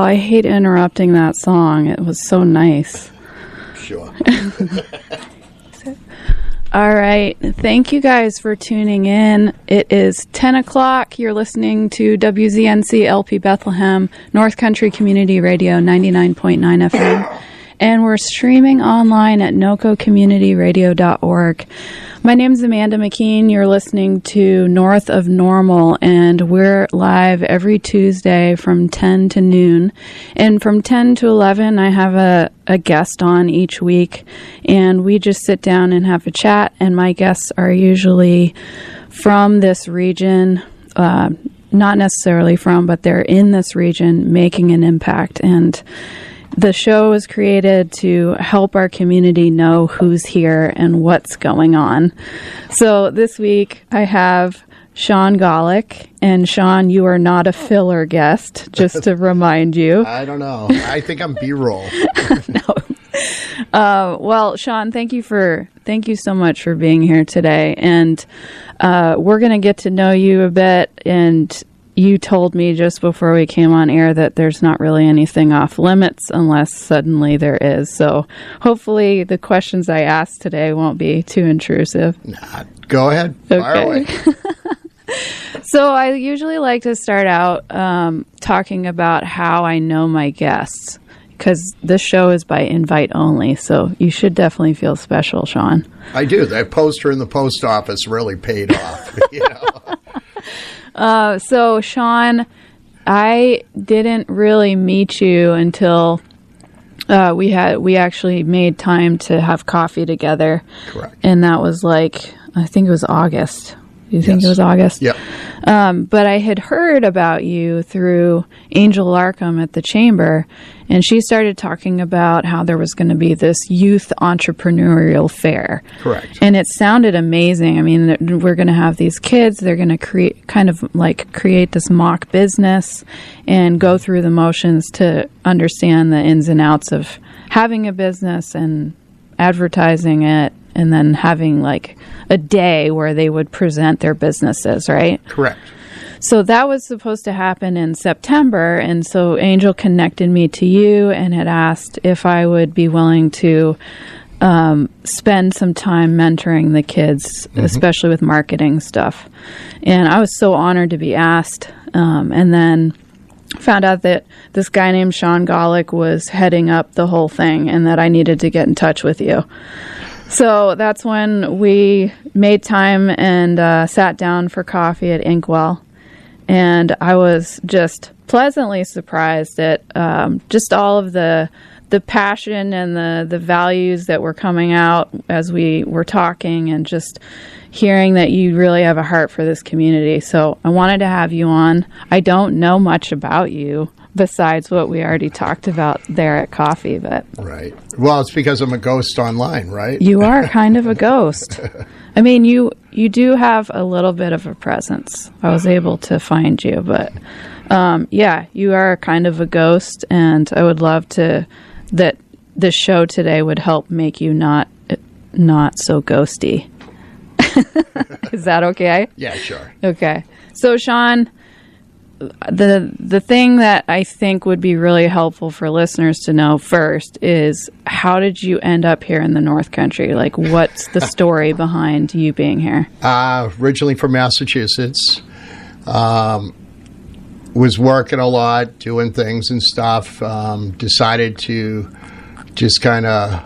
I hate interrupting that song. It was so nice. Sure. All right. Thank you guys for tuning in. It is 10 o'clock. You're listening to WZNC LP Bethlehem, North Country Community Radio, 99.9 FM. And we're streaming online at nococommunityradio.org. My name is Amanda McKeen. You're listening to North of Normal, and we're live every Tuesday from 10 to noon. And from 10 to 11, I have a guest on each week, and we just sit down and have a chat. And my guests are usually from this region, not necessarily from, but they're in this region making an impact. And the show is created to help our community know who's here and what's going on. So this week I have Sean Gawlik. And Sean, you are not a filler guest, just to remind you. I don't know. I think I'm B-roll. No. Well, Sean, thank you so much for being here today. And we're going to get to know you a bit. And you told me just before we came on air that there's not really anything off limits unless suddenly there is. So hopefully the questions I asked today won't be too intrusive. Nah, go ahead. Fire away. So I usually like to start out talking about how I know my guests, because this show is by invite only. So you should definitely feel special, Sean. I do. That poster in the post office really paid off. You know? So Sean, I didn't really meet you until we actually made time to have coffee together. Correct. And that was like, I think it was August. You think it was August? Yep. But I had heard about you through Angel Larkham at the Chamber, and she started talking about how there was going to be this youth entrepreneurial fair. Correct. And it sounded amazing. I mean, we're going to have these kids. They're going to create this mock business and go through the motions to understand the ins and outs of having a business and advertising it, and then having like a day where they would present their businesses, right? Correct. So that was supposed to happen in September, and so Angel connected me to you and had asked if I would be willing to spend some time mentoring the kids, especially with marketing stuff. And I was so honored to be asked, and then found out that this guy named Sean Gawlik was heading up the whole thing and that I needed to get in touch with you. So that's when we made time and sat down for coffee at Inkwell. And I was just pleasantly surprised at just all of the passion and the values that were coming out as we were talking, and just hearing that you really have a heart for this community. So I wanted to have you on. I don't know much about you besides what we already talked about there at coffee, but right. Well, it's because I'm a ghost online, right? You are kind of a ghost. I mean, you do have a little bit of a presence. I was able to find you, but yeah, you are kind of a ghost, and I would love that this show today would help make you not so ghosty. Is that okay? Yeah, sure. Okay. So, Sean, the thing that I think would be really helpful for listeners to know first is, how did you end up here in the North Country? Like, what's the story behind you being here? Originally from Massachusetts. Was working a lot, doing things and stuff. Decided to just kind of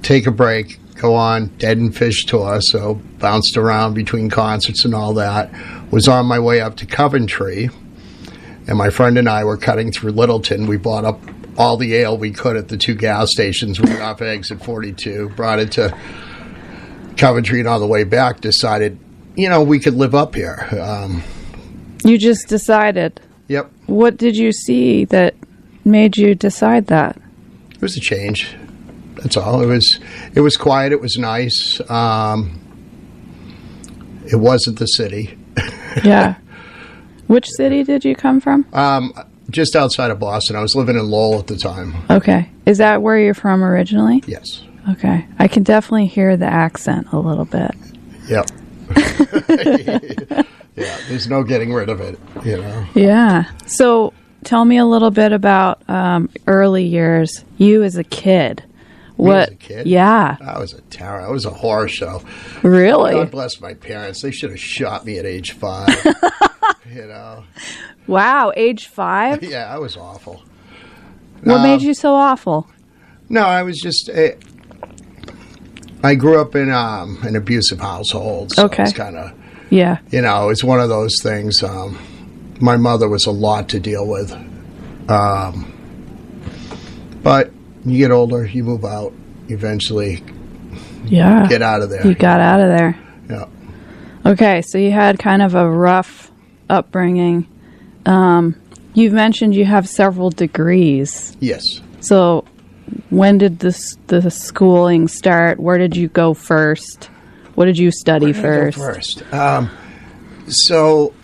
take a break, go on Dead and Fish tour, so bounced around between concerts and all that. Was on my way up to Coventry, and my friend and I were cutting through Littleton. We bought up all the ale we could at the two gas stations. We got off exit 42, brought it to Coventry, and on the way back decided, we could live up here. You just decided? Yep. What did you see that made you decide that? It was a change. That's all. It was quiet. It was nice. It wasn't the city. Yeah. Which city did you come from? Just outside of Boston. I was living in Lowell at the time. Okay. Is that where you're from originally? Yes. Okay. I can definitely hear the accent a little bit. Yep. Yeah, there's no getting rid of it, Yeah. So tell me a little bit about early years. You as a kid. What? As a kid? Yeah. I was a terror. I was a horror show. Really? God bless my parents. They should have shot me at age 5. You know. Wow, age 5? Yeah, I was awful. What made you so awful? No, I was just. I grew up in an abusive household, so okay. It's kind of. Yeah. You know, it's one of those things. My mother was a lot to deal with. But you get older, you move out, eventually get out of there. You got out of there. Yeah. Okay, so you had kind of a rough upbringing. You've mentioned you have several degrees. Yes. So when did the schooling start? Where did you go first? What did you study first? So,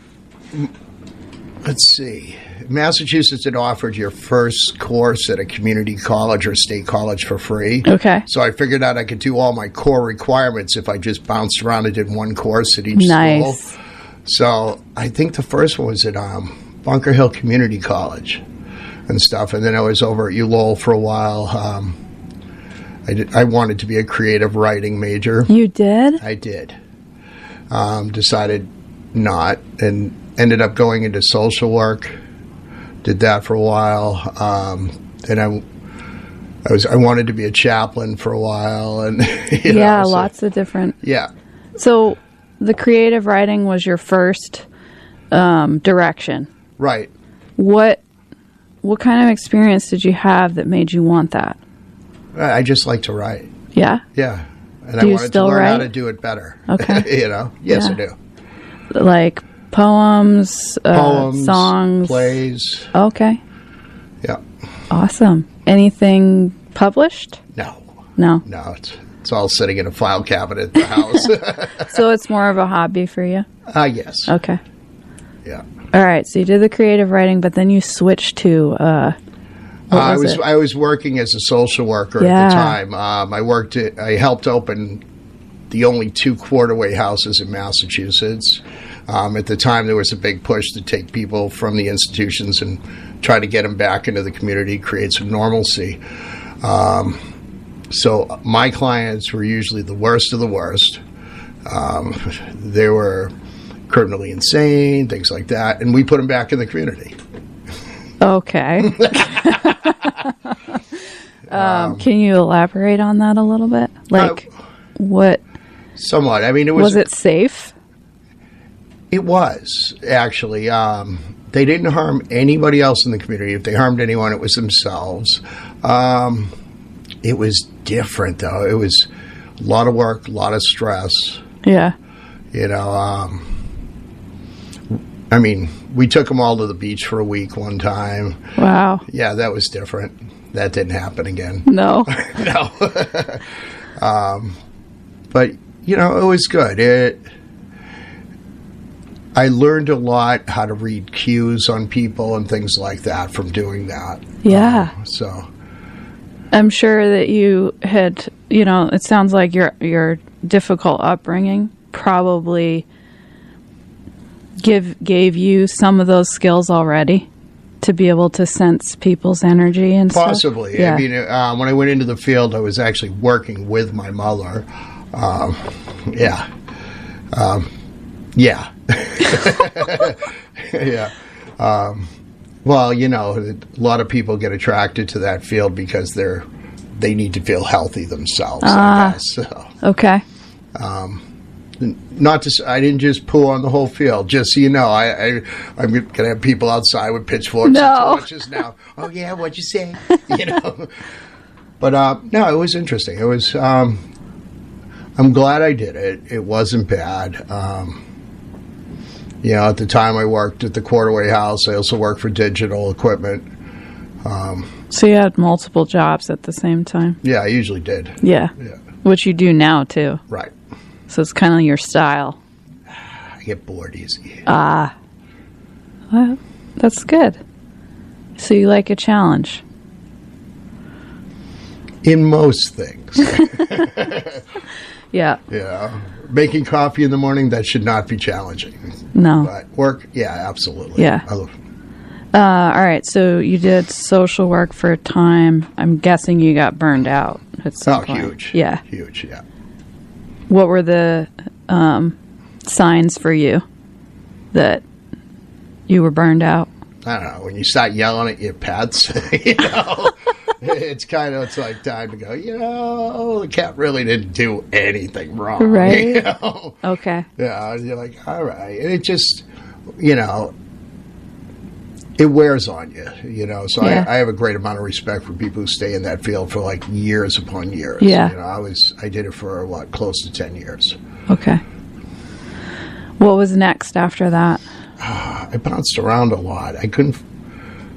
let's see. Massachusetts had offered your first course at a community college or state college for free. Okay. So I figured out I could do all my core requirements if I just bounced around and did one course at each school. So I think the first one was at Bunker Hill Community College and stuff. And then I was over at ULowell for a while. I wanted to be a creative writing major. You did? I did. Decided not, and ended up going into social work. Did that for a while. And I wanted to be a chaplain for a while, and lots of different. Yeah. So the creative writing was your first direction, right? What kind of experience did you have that made you want that? I just like to write. Yeah? Yeah. And I wanted to learn how to do it better. Okay. Yes, I do. Like poems, songs, plays. Okay. Yeah. Awesome. Anything published? No. No, it's all sitting in a file cabinet at the house. So it's more of a hobby for you? Yes. Okay. Yeah. All right. So you did the creative writing, but then you switched to I was working as a social worker at the time. I helped open the only 2 quarterway houses in Massachusetts. At the time, there was a big push to take people from the institutions and try to get them back into the community, create some normalcy. So my clients were usually the worst of the worst. They were criminally insane, things like that, and we put them back in the community. Okay. Can you elaborate on that a little bit? Like, what? Somewhat. I mean, was it safe? It was, actually. They didn't harm anybody else in the community. If they harmed anyone, it was themselves. It was different, though. It was a lot of work, a lot of stress. Yeah. I mean, we took them all to the beach for a week one time. Wow. Yeah, that was different. That didn't happen again. No. No. But, it was good. I learned a lot how to read cues on people and things like that from doing that. Yeah. So I'm sure that you had, it sounds like your difficult upbringing probably gave you some of those skills already to be able to sense people's energy and possibly stuff. Yeah. I mean, when I went into the field, I was actually working with my mother. Yeah. Yeah. Well, a lot of people get attracted to that field because they need to feel healthy themselves, I guess. So, okay. Not to say, I didn't just poo on the whole field. Just so you know, I'm going to have people outside with pitchforks and torches now. Oh, yeah, what'd you say? But, no, it was interesting. It was, I'm glad I did it. It wasn't bad. At the time I worked at the Quarterway House. I also worked for digital equipment. So you had multiple jobs at the same time? Yeah, I usually did. Yeah. Which you do now, too. Right. So it's kind of your style. I get bored easy. Well, that's good. So you like a challenge? In most things. Yeah. Yeah. Making coffee in the morning, that should not be challenging. No. But work, yeah, absolutely. Yeah. All right, so you did social work for a time. I'm guessing you got burned out at some point. Huge. Yeah. Huge, yeah. What were the signs for you that you were burned out? I don't know. When you start yelling at your pets, it's like time to go, the cat really didn't do anything wrong. Right. Okay. Yeah, you're like, all right. And it just, it wears on you, So Yeah. I have a great amount of respect for people who stay in that field for like years upon years. Yeah. I did it for close to 10 years. Okay. What was next after that? I bounced around a lot. I couldn't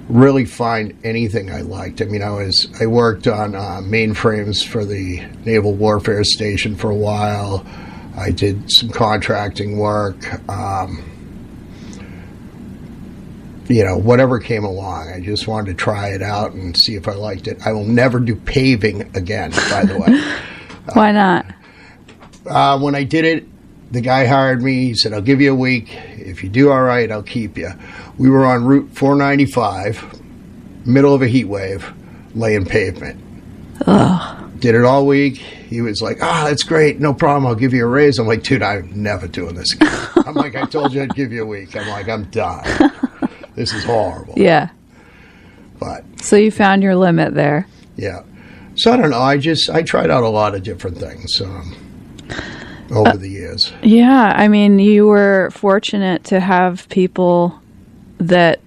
really find anything I liked. I mean, I worked on mainframes for the Naval Warfare Station for a while. I did some contracting work. Whatever came along, I just wanted to try it out and see if I liked it. I will never do paving again, by the way. Why not? When I did it, the guy hired me. He said, I'll give you a week. If you do all right, I'll keep you. We were on Route 495, middle of a heat wave, laying pavement. Ugh. Did it all week. He was like, that's great. No problem. I'll give you a raise. I'm like, dude, I'm never doing this again. I'm like, I told you I'd give you a week. I'm like, I'm done. This is horrible. Yeah. But so you found your limit there. Yeah. So I don't know. I tried out a lot of different things over the years. Yeah. I mean, you were fortunate to have people that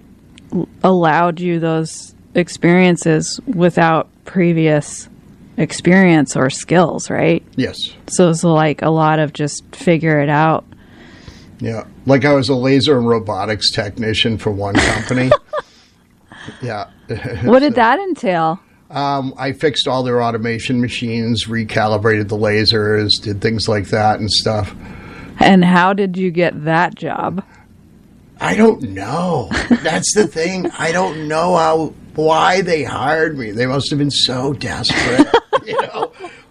allowed you those experiences without previous experience or skills, right? Yes. So it's like a lot of just figure it out. Yeah. Like I was a laser and robotics technician for one company. Yeah. What did that entail? I fixed all their automation machines, recalibrated the lasers, did things like that and stuff. And how did you get that job? I don't know. That's the thing. I don't know why they hired me. They must have been so desperate,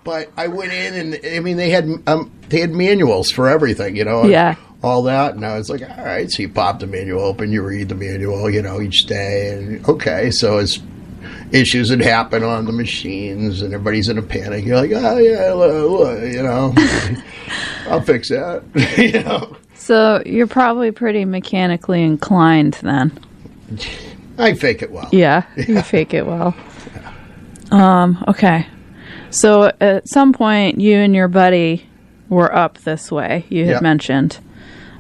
But I went in and I mean they had manuals for everything, Yeah. All that, and I was like, all right. So you pop the manual open, you read the manual, each day, and okay. So as issues that happen on the machines, and everybody's in a panic, you're like, oh yeah, I'll fix that, So you're probably pretty mechanically inclined then. I fake it well. Yeah, you fake it well. Okay. So at some point, you and your buddy were up this way, you had mentioned.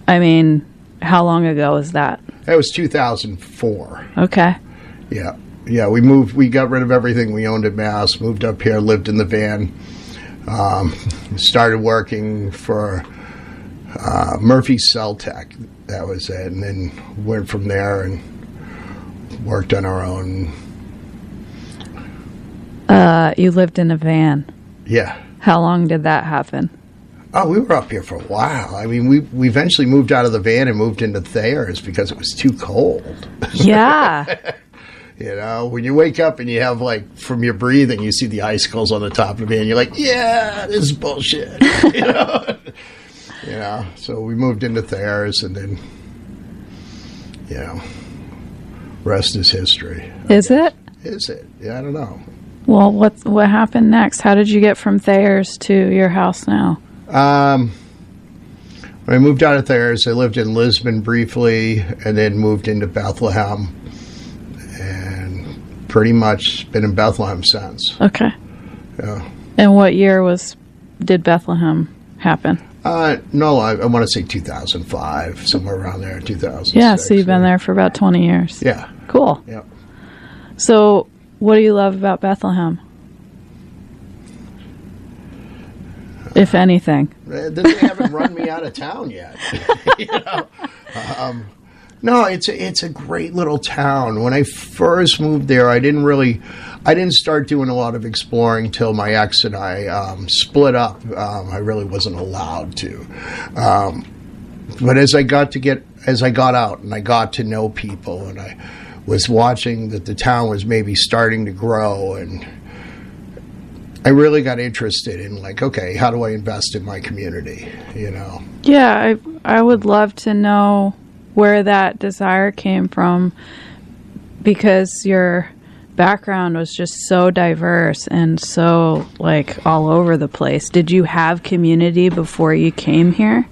I mean, how long ago was that? That was 2004. Okay. Yeah. Yeah, we got rid of everything we owned in Mass, moved up here, lived in the van, started working for Murphy Cell Tech. That was it. And then went from there and worked on our own. You lived in a van. Yeah. How long did that happen? Oh, we were up here for a while. I mean, we eventually moved out of the van and moved into Thayer's because it was too cold. Yeah. When you wake up and you have, from your breathing, you see the icicles on the top of the van, you're like, yeah, this is bullshit. So we moved into Thayer's, and then, rest is history. Is it? Is it? Yeah, I don't know. Well, what happened next? How did you get from Thayer's to your house now? When I moved out of Thayer's, I lived in Lisbon briefly, and then moved into Bethlehem, and pretty much been in Bethlehem since. Okay. Yeah. And what year did Bethlehem happen? No, I want to say 2005, somewhere around there, 2006. Yeah, so you've been there for about 20 years. Yeah. Cool. Yeah. So what do you love about Bethlehem? If anything. They haven't run me out of town yet. No, it's a great little town. When I first moved there, I didn't start doing a lot of exploring till my ex and I split up. I really wasn't allowed to. But as I got out and I got to know people, and I was watching that the town was maybe starting to grow, and I really got interested in okay, how do I invest in my community? Yeah, I would love to know where that desire came from because your background was just so diverse and so like all over the place. Did you have community before you came here?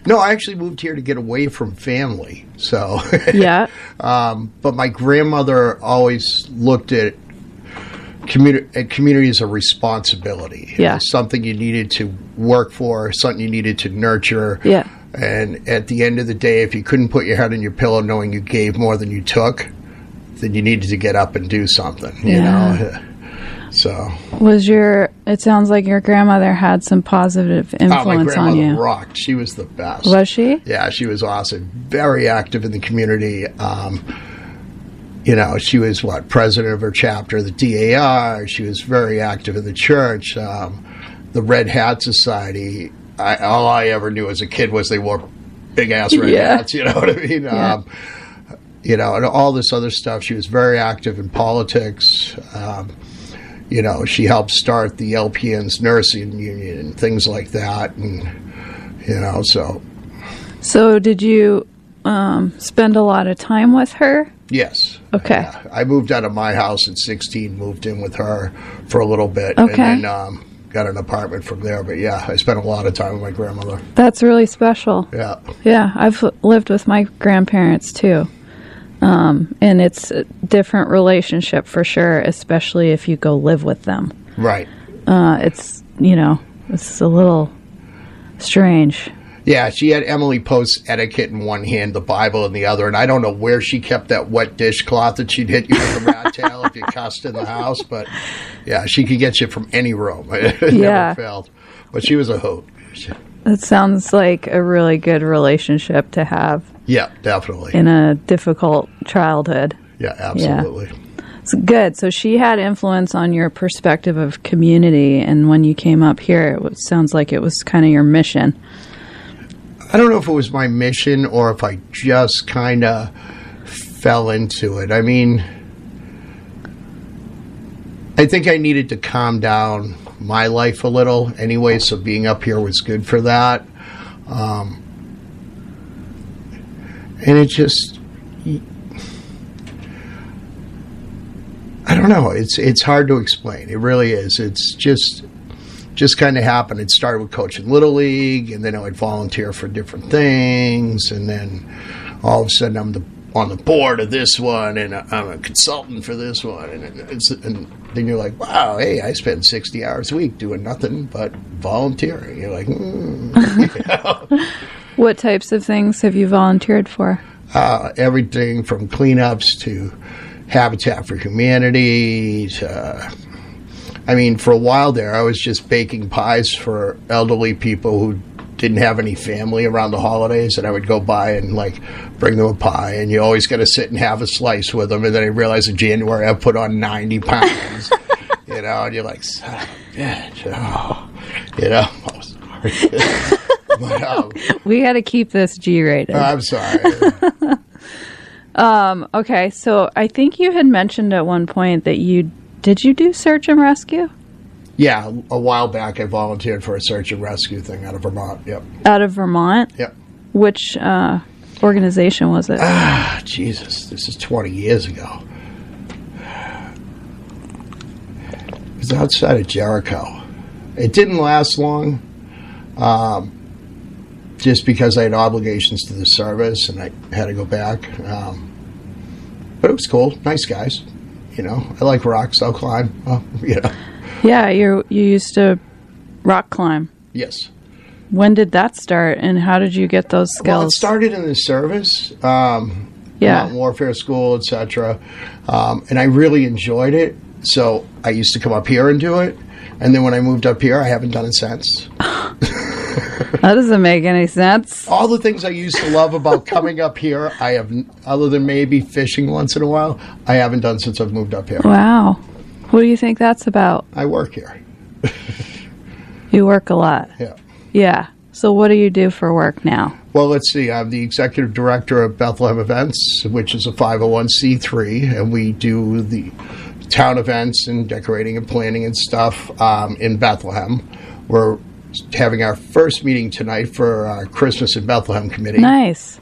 No, I actually moved here to get away from family. So, yeah. But my grandmother always looked at community as a responsibility. Yeah. It was something you needed to work for, something you needed to nurture. Yeah. And at the end of the day, if you couldn't put your head on your pillow knowing you gave more than you took, then you needed to get up and do something, you know? So. It sounds like your grandmother had some positive influence on you. My grandmother rocked. She was the best. Was she? Yeah, she was awesome. Very active in the community. You know, she was, president of her chapter, the DAR. She was very active in the church. The Red Hat Society. All I ever knew as a kid was they wore big-ass red hats, you know what I mean? Yeah. You know, and all this other stuff. She was very active in politics. You know, she helped start the LPN's nursing union and things like that. And, you know, so. So did you spend a lot of time with her? Yes. Okay. I moved out of my house at 16, moved in with her for a little bit. Okay. And then got an apartment from there. But, yeah, I spent a lot of time with my grandmother. That's really special. Yeah. Yeah, I've lived with my grandparents, too. And it's a different relationship for sure, especially if you go live with them. Right. It's, you know, it's a little strange. Yeah, she had Emily Post's etiquette in one hand, the Bible in the other, and I don't know where she kept that wet dishcloth that she'd hit you with a rat tail if you cussed in the house, but yeah, she could get you from any room. It never failed. But she was a hoot. It sounds like a really good relationship to have. Yeah, definitely. In a difficult childhood. Yeah, absolutely. Yeah. It's good. So she had influence on your perspective of community, and when you came up here, it sounds like it was kind of your mission. I don't know if it was my mission or if I just kind of fell into it. I mean, I think I needed to calm down my life a little anyway, so being up here was good for that. And it just, I don't know, it's hard to explain. It really is. It's just kind of happened. It started with coaching Little League, and then I would volunteer for different things, and then all of a sudden I'm on the board of this one, and I'm a consultant for this one, and then you're like, wow, hey, I spend 60 hours a week doing nothing but volunteering. You're like, you know? What types of things have you volunteered for? Everything from cleanups to Habitat for Humanity to... I mean, for a while there, I was just baking pies for elderly people who didn't have any family around the holidays, and I would go by and, like, bring them a pie, and you always got to sit and have a slice with them, and then I realized in January I put on 90 pounds, you know, and you're like, son of a bitch, oh, you know, I was hard. But, we got to keep this G-rated. I'm sorry. Okay, so I think you had mentioned at one point that did you do search and rescue? Yeah, a while back I volunteered for a search and rescue thing out of Vermont. Yep. Out of Vermont? Yep. Which organization was it? Jesus, this is 20 years ago. It was outside of Jericho. It didn't last long, just because I had obligations to the service and I had to go back. But it was cool. Nice guys. You know, I like rocks. I'll climb. You know. Yeah, you used to rock climb. Yes. When did that start, and how did you get those skills? Well, it started in the service, Mountain Warfare School, etc. And I really enjoyed it. So I used to come up here and do it. And then when I moved up here, I haven't done it since. That doesn't make any sense. All the things I used to love about coming up here, I have, other than maybe fishing once in a while, I haven't done since I've moved up here. Wow. What do you think that's about? I work here. You work a lot. Yeah. Yeah. So what do you do for work now? Well, let's see. I'm the executive director of Bethlehem Events, which is a 501c3, and we do the town events and decorating and planning and stuff in Bethlehem. We're having our first meeting tonight for our Christmas in Bethlehem committee. Nice.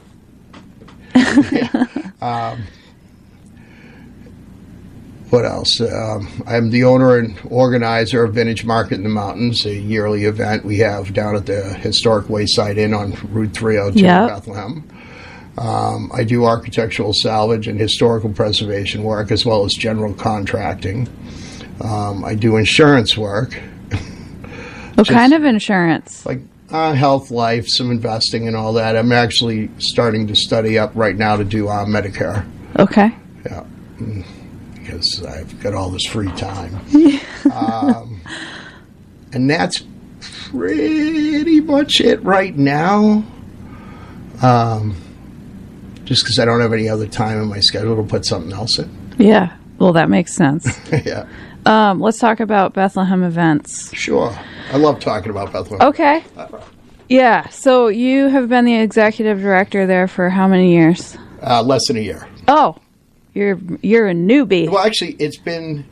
What else? I'm the owner and organizer of Vintage Market in the Mountains, a yearly event we have down at the historic Wayside Inn on Route 302 in Bethlehem. I do architectural salvage and historical preservation work, as well as general contracting. I do insurance work. What kind of insurance? Like health, life, some investing and all that. I'm actually starting to study up right now to do Medicare. Okay. Yeah. Because I've got all this free time. And that's pretty much it right now. Just because I don't have any other time in my schedule to put something else in. Yeah. Well, that makes sense. Yeah. Let's talk about Bethlehem Events. Sure. I love talking about Bethlehem. Okay. Yeah. So you have been the executive director there for how many years? Less than a year. Oh, you're a newbie. Well, actually, it's been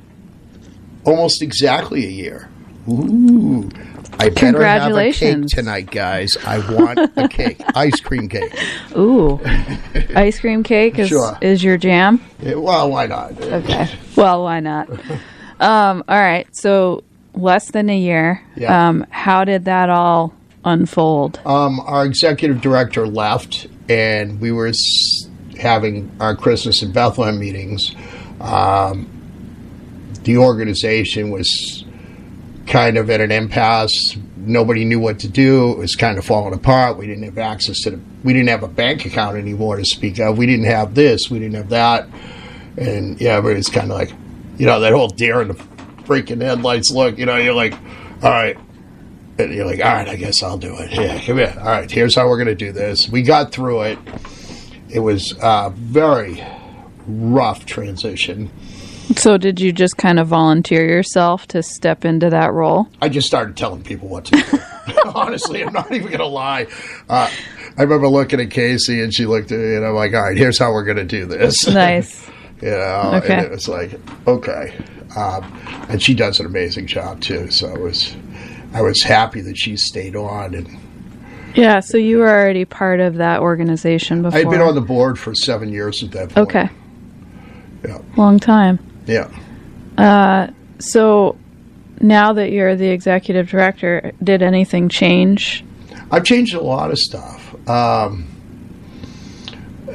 almost exactly a year. Ooh. I better have a cake tonight, guys. I want a cake. Ice cream cake. Ooh. Ice cream cake is your jam? Yeah, well, why not? Okay. Well, why not? All right. So less than a year. Yeah. How did that all unfold? Our executive director left, and we were having our Christmas in Bethlehem meetings. The organization was kind of at an impasse. Nobody knew what to do. It was kind of falling apart. We didn't have access to we didn't have a bank account anymore to speak of. We didn't have this. We didn't have that. And yeah, but it's kind of like, that whole deer in the freaking headlights look, you're like, all right. And you're like, all right, I guess I'll do it. Yeah, come here. All right, here's how we're going to do this. We got through it. It was a very rough transition. So did you just kind of volunteer yourself to step into that role? I just started telling people what to do. Honestly, I'm not even going to lie. I remember looking at Casey, and she looked at me, and I'm like, all right, here's how we're going to do this. Nice. Okay. And it was like, okay. And she does an amazing job, too. So I was happy that she stayed on. And yeah, so you were already part of that organization before. I'd been on the board for 7 years at that point. Okay. Yeah. Long time. Yeah. So now that you're the executive director, did anything change? I've changed a lot of stuff.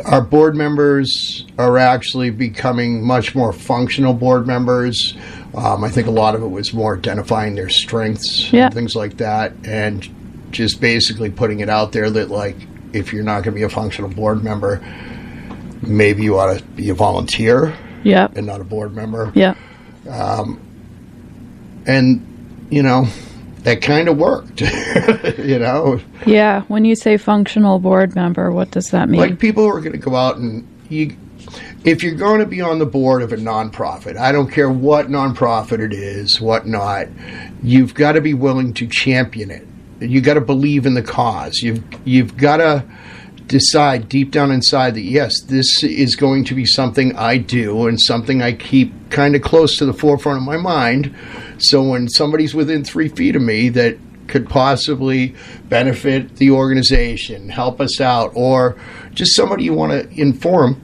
Our board members are actually becoming much more functional board members. I think a lot of it was more identifying their strengths and things like that, and just basically putting it out there that, like, if you're not going to be a functional board member, maybe you ought to be a volunteer. Yep. And not a board member. Yeah. And, that kind of worked, Yeah. When you say functional board member, what does that mean? Like people who are going to go out and if you're going to be on the board of a nonprofit, I don't care what nonprofit it is, what not, you've got to be willing to champion it. You've got to believe in the cause. You've got to decide deep down inside that, yes, this is going to be something I do and something I keep kind of close to the forefront of my mind. So when somebody's within 3 feet of me that could possibly benefit the organization, help us out, or just somebody you want to inform,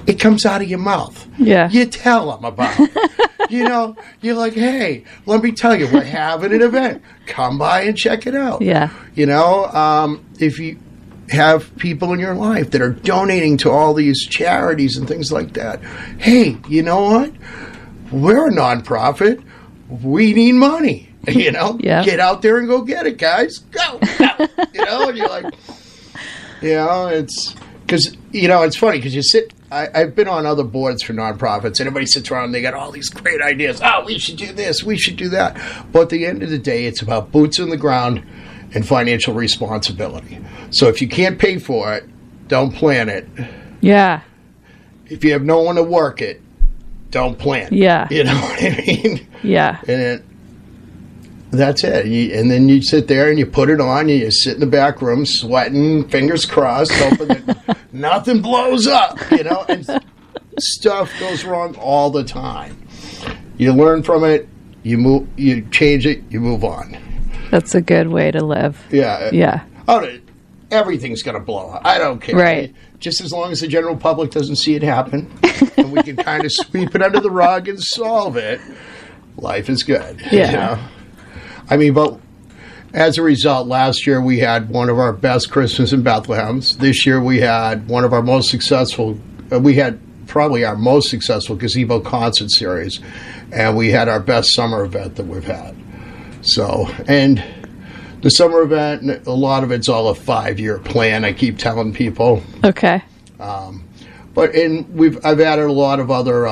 it comes out of your mouth. Yeah. You tell them about it. You're like, hey, let me tell you, we're having an event. Come by and check it out. Yeah. If you have people in your life that are donating to all these charities and things like that. Hey, you know what? We're a nonprofit. We need money. Yeah. Get out there and go get it, guys. Go. And you're like, it's because, it's funny because you sit, I've been on other boards for nonprofits, and everybody sits around and they got all these great ideas. Oh, we should do this. We should do that. But at the end of the day, it's about boots on the ground and financial responsibility. So if you can't pay for it, don't plan it. Yeah. If you have no one to work it, don't plan. Yeah. You know what I mean? Yeah. And that's it. And then you sit there and you put it on, and you sit in the back room sweating, fingers crossed, hoping that nothing blows up, and stuff goes wrong all the time. You learn from it, you change it, you move on. That's a good way to live. Yeah. Yeah. Everything's going to blow up. I don't care. Right. Just as long as the general public doesn't see it happen, and we can kind of sweep it under the rug and solve it, life is good. Yeah. You know? I mean, but as a result, last year we had one of our best Christmas in Bethlehems. This year we had one of our most successful, we had probably our most successful gazebo concert series, and we had our best summer event that we've had. So, and the summer event, a lot of it's all a 5-year plan, I keep telling people. Okay. I've added a lot of other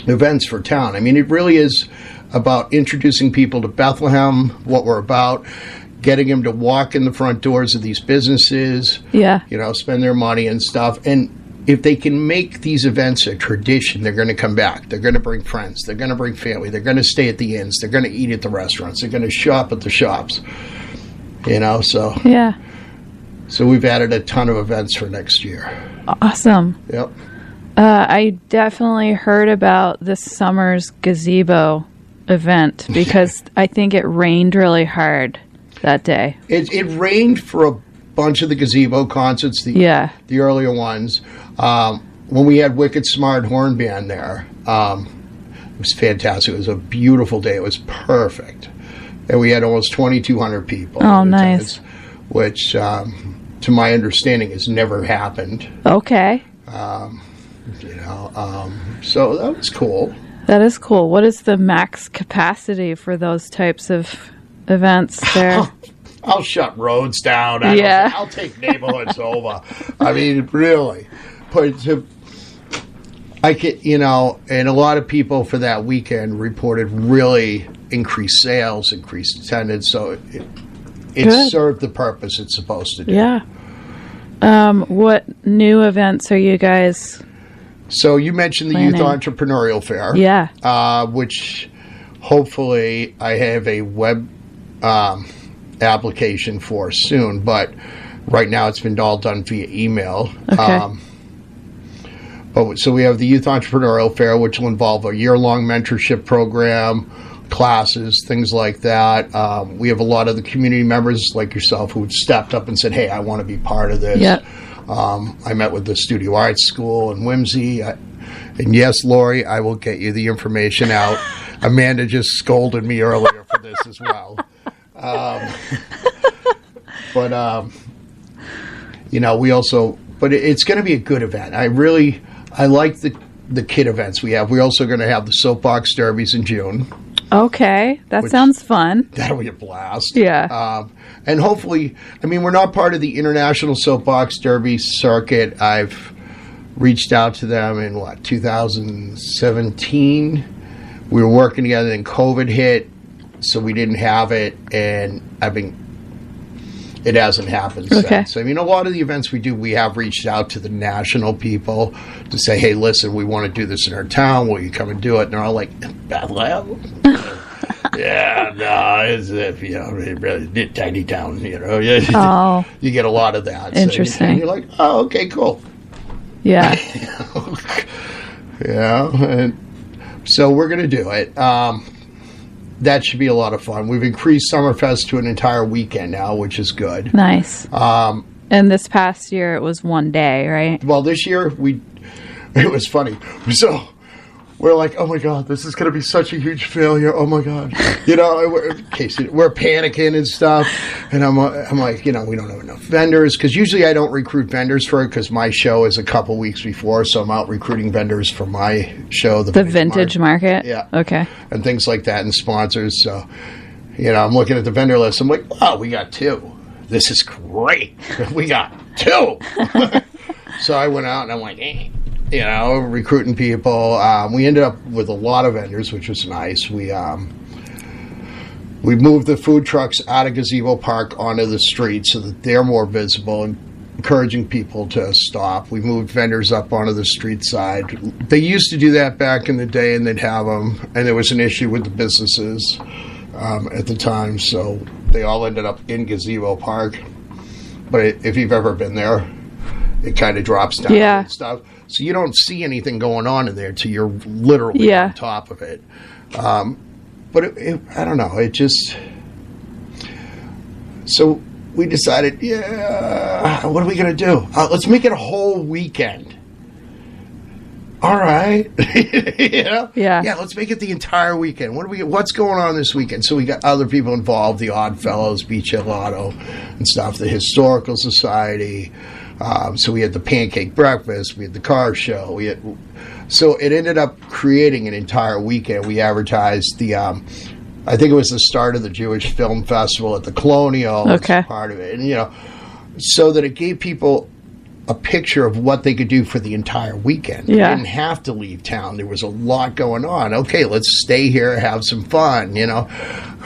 events for town. I mean, it really is about introducing people to Bethlehem, what we're about, getting them to walk in the front doors of these businesses, spend their money and stuff. And if they can make these events a tradition, they're going to come back. They're going to bring friends. They're going to bring family. They're going to stay at the inns. They're going to eat at the restaurants. They're going to shop at the shops. So. Yeah. So we've added a ton of events for next year. Awesome. Yep. I definitely heard about this summer's gazebo event because I think it rained really hard that day. It rained for a bunch of the gazebo concerts, the earlier ones. When we had Wicked Smart Horn Band there, it was fantastic. It was a beautiful day. It was perfect. And we had almost 2,200 people. Oh, nice. Which, to my understanding, has never happened. Okay. So that was cool. That is cool. What is the max capacity for those types of events there? I'll shut roads down. I'll take neighborhoods over. I mean, really. But I get, and a lot of people for that weekend reported really increased sales, increased attendance. So it served the purpose it's supposed to do. Yeah. What new events are you guys? So you mentioned the Youth Entrepreneurial Fair. Yeah. Which hopefully I have a web application for soon, but right now it's been all done via email. Okay. So we have the Youth Entrepreneurial Fair, which will involve a year-long mentorship program, classes, things like that. We have a lot of the community members like yourself who stepped up and said, hey, I want to be part of this. Yep. I met with the Studio Arts School in Whimsy. And yes, Lori, I will get you the information out. Amanda just scolded me earlier for this as well. We also, but it's going to be a good event. I like the kid events we have. We're also going to have the soapbox derbies in June. Okay, that sounds fun. That'll be a blast. Yeah. And hopefully, we're not part of the International Soapbox Derby circuit. I've reached out to them in, 2017. We were working together, and COVID hit, so we didn't have it, and it hasn't happened since. A lot of the events we do, we have reached out to the national people to say, hey, listen, we want to do this in our town. Will you come and do it? And they're all like, Bethlehem? Yeah, no, it's really tiny town, Oh. You get a lot of that. Interesting. So you're like, oh, okay, cool. Yeah. And so we're going to do it. That should be a lot of fun. We've increased Summerfest to an entire weekend now, which is good. Nice. And this past year, it was one day, right? Well, this year, it was funny. So we're like, oh, my God, this is going to be such a huge failure. Oh, my God. We're panicking and stuff. And I'm like, we don't have enough vendors. Because usually I don't recruit vendors for it because my show is a couple weeks before. So I'm out recruiting vendors for my show. The Vintage Market? Yeah. Okay. And things like that and sponsors. So, I'm looking at the vendor list. I'm like, wow, we got 2. This is great. We got 2. So I went out and I'm like, recruiting people. We ended up with a lot of vendors, which was nice. We moved the food trucks out of Gazebo Park onto the street so that they're more visible and encouraging people to stop. We moved vendors up onto the street side. They used to do that back in the day, and they'd have them, and there was an issue with the businesses at the time, so they all ended up in Gazebo Park. But if you've ever been there, it kind of drops down and stuff. So you don't see anything going on in there till you're literally on top of it. But I don't know. It just... So we decided, what are we going to do? Let's make it a whole weekend. all right. Yeah. Yeah, let's make it the entire weekend. What's going on this weekend? So we got other people involved, the Odd Fellows, Beach Hill Auto and stuff, the Historical Society. So we had the pancake breakfast, we had the car show, so it ended up creating an entire weekend. We advertised I think it was the start of the Jewish Film Festival at the Colonial. Okay. Part of it, and so that it gave people a picture of what they could do for the entire weekend. Yeah. They didn't have to leave town. There was a lot going on. Okay, let's stay here, have some fun, All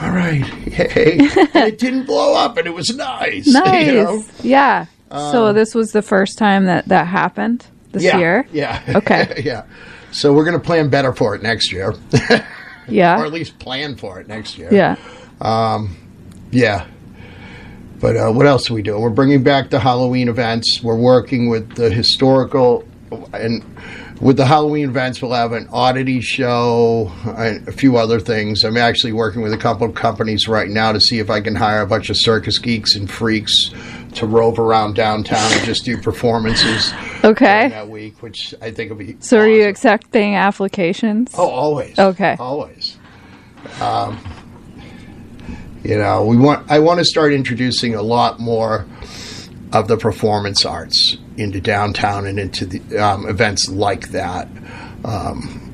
right, hey. And it didn't blow up, and it was nice. Nice. Yeah. So this was the first time that happened this year? Yeah. Okay. Yeah. So we're going to plan better for it next year. Yeah. Or at least plan for it next year. Yeah. Yeah. But what else are we doing? We're bringing back the Halloween events. We're working with the historical, and with the Halloween events, we'll have an oddity show and a few other things. I'm actually working with a couple of companies right now to see if I can hire a bunch of circus geeks and freaks to rove around downtown and just do performances during that week, which I think will be So awesome. are you accepting applications? Oh, always. Okay. Always. I want to start introducing a lot more of the performance arts into downtown and into the events like that,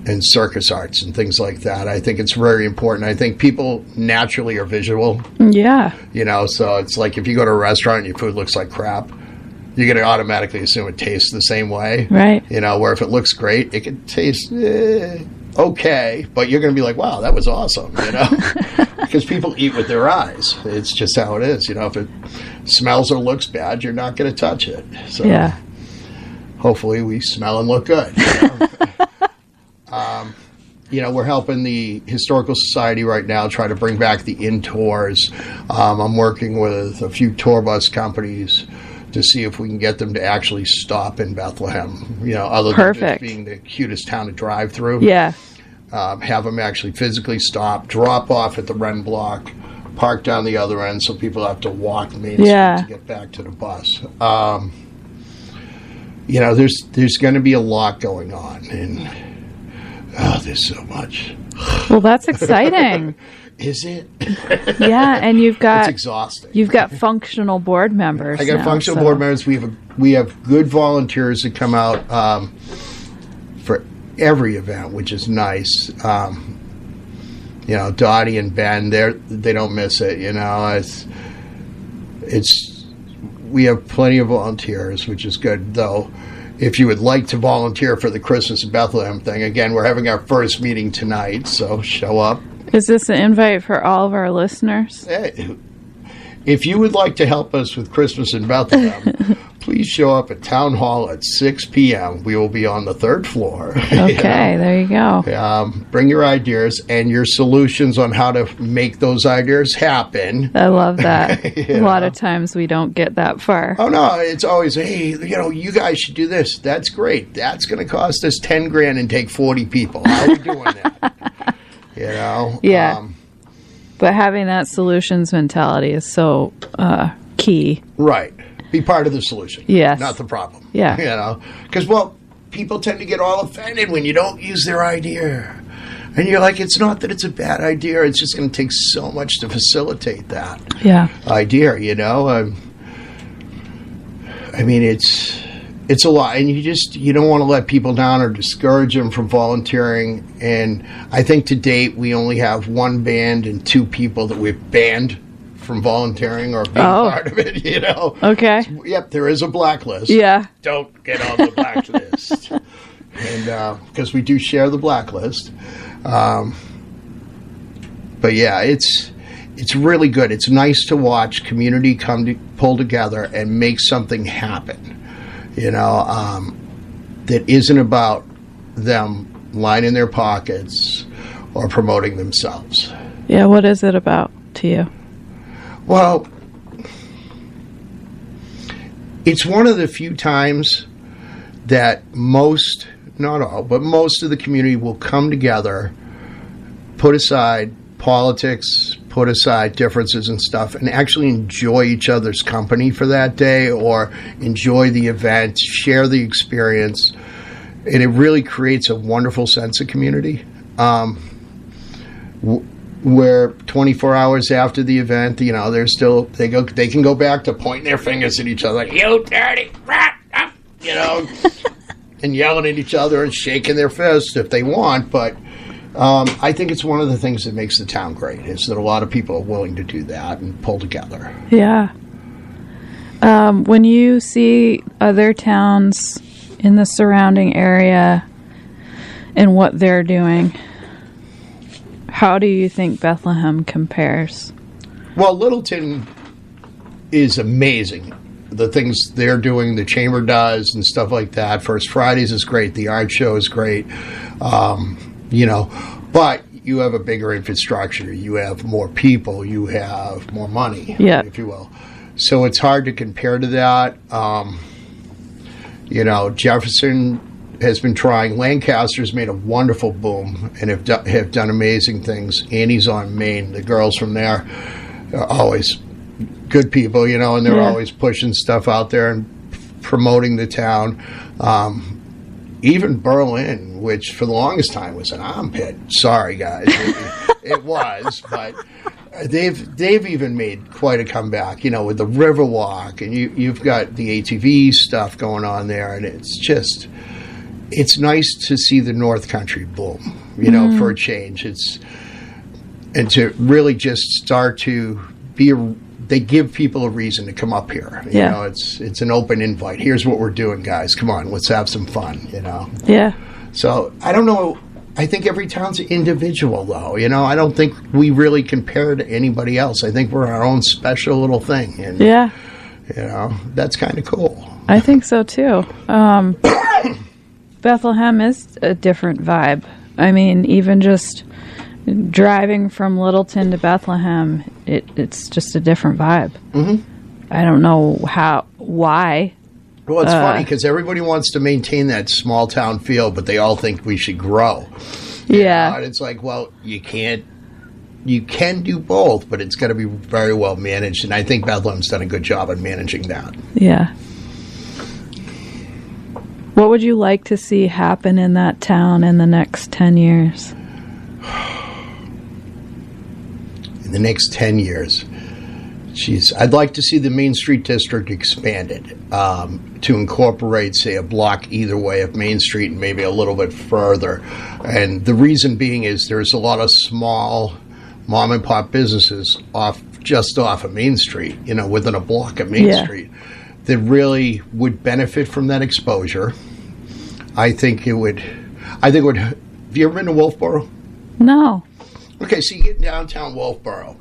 and circus arts and things like that. I think it's very important. I think people naturally are visual. Yeah. So it's like if you go to a restaurant and your food looks like crap, you're going to automatically assume it tastes the same way. Right. Where if it looks great, it could taste okay, but you're going to be like, wow, that was awesome, because people eat with their eyes. It's just how it is. If it smells or looks bad, you're not going to touch it. So yeah. Hopefully we smell and look good. We're helping the Historical Society right now try to bring back the in-tours. I'm working with a few tour bus companies to see if we can get them to actually stop in Bethlehem, other than just being the cutest town to drive through. Yeah. Have them actually physically stop, drop off at the Wren Block, park down the other end so people have to walk Main Street to get back to the bus. There's going to be a lot going on, and there's so much. Well, that's exciting. Is it? Yeah, and you've got it's exhausting. You've got functional board members. I got now, functional so. board members. We have good volunteers that come out for every event, which is nice. Dottie and Ben, they don't miss it. It's we have plenty of volunteers, which is good. Though, if you would like to volunteer for the Christmas in Bethlehem thing, again, we're having our first meeting tonight, so show up. Is this an invite for all of our listeners? Hey, if you would like to help us with Christmas in Bethlehem, please show up at Town Hall at 6 p.m. We will be on the third floor. Okay, there you go. Bring your ideas and your solutions on how to make those ideas happen. I love that. A lot of times we don't get that far. Oh, no, it's always, hey, you guys should do this. That's great. That's going to cost us $10,000 and take 40 people. How are we doing that? Yeah. But having that solutions mentality is so key. Right. Be part of the solution. Yes. Not the problem. Yeah. Because, people tend to get all offended when you don't use their idea. And you're like, it's not that it's a bad idea. It's just going to take so much to facilitate that idea, I mean, it's a lot. And you don't want to let people down or discourage them from volunteering. And I think to date, we only have one band and 2 people that we've banned from volunteering or being part of it, Okay. Yep, there is a blacklist. Yeah. Don't get on the blacklist. And because we do share the blacklist. But yeah, it's really good. It's nice to watch community pull together and make something happen, that isn't about them lining their pockets or promoting themselves. Yeah, what is it about to you? Well, it's one of the few times that most, not all, but most of the community will come together, put aside politics, put aside differences and stuff, and actually enjoy each other's company for that day or enjoy the event, share the experience. and it really creates a wonderful sense of community. Where 24 hours after the event, they're still they can go back to pointing their fingers at each other, like, you dirty rat, and yelling at each other and shaking their fists if they want. But I think it's one of the things that makes the town great, is that a lot of people are willing to do that and pull together. Yeah. When you see other towns in the surrounding area and what they're doing, how do you think Bethlehem compares? Well, Littleton is amazing. The things they're doing, the chamber does and stuff like that. First Fridays is great. The art show is great. But you have a bigger infrastructure. You have more people. You have more money, if you will. So it's hard to compare to that. Jefferson has been trying. Lancaster's made a wonderful boom and have done amazing things. Annie's on Maine. The girls from there are always good people, and they're always pushing stuff out there and promoting the town. Even Berlin, which for the longest time was an armpit. Sorry, guys, it was, but they've even made quite a comeback. With the Riverwalk, and you've got the ATV stuff going on there, and it's nice to see the North Country boom, for a change. And to really just start to they give people a reason to come up here. It's an open invite. Here's what we're doing, guys. Come on, let's have some fun, Yeah. So, I don't know. I think every town's individual, though. I don't think we really compare to anybody else. I think we're our own special little thing. And, that's kind of cool. I think so, too. Bethlehem is a different vibe. I mean, even just driving from Littleton to Bethlehem, it's just a different vibe. Mm-hmm. I don't know why. Well, it's funny because everybody wants to maintain that small town feel, but they all think we should grow. Yeah. And it's like, well, you can't. You can do both, but it's got to be very well managed. And I think Bethlehem's done a good job at managing that. Yeah. What would you like to see happen in that town in the next 10 years? In the next 10 years, I'd like to see the Main Street District expanded to incorporate, say, a block either way of Main Street and maybe a little bit further. And the reason being is there's a lot of small mom-and-pop businesses just off of Main Street, within a block of Main Street, that really would benefit from that exposure. I think it would. Have you ever been to Wolfboro? No. Okay, so you get downtown Wolfboro,